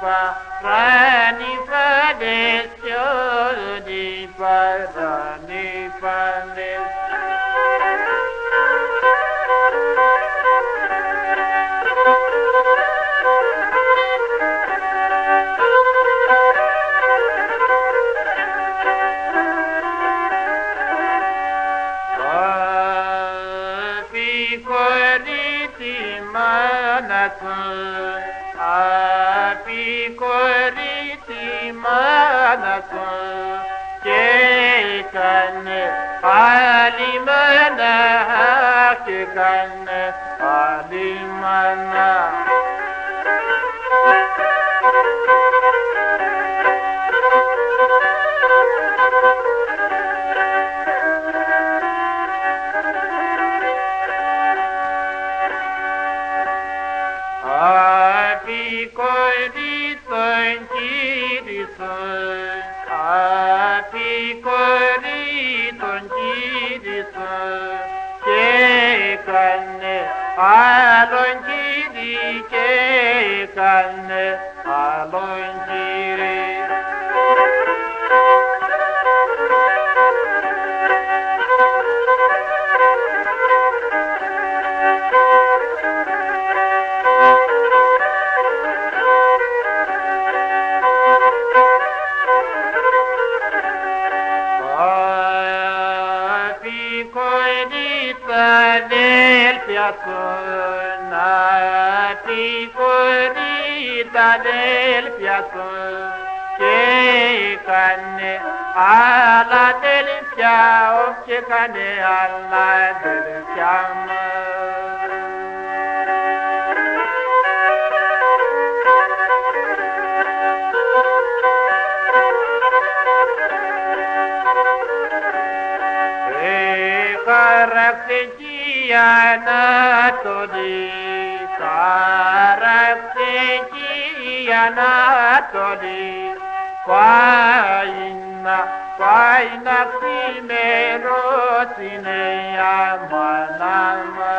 rani padesyo di rani padesyo. Api koriti manaku kekan alimana kekan alimana. Api korison kirison, api korison kirison, kekan alon kiri, kekan alon kiri. Del piazzone, api corrita del piazzone, che canne alla del fiamma, che canne alla del fiamma. Karaktekianatoli, paina simero sine amanama.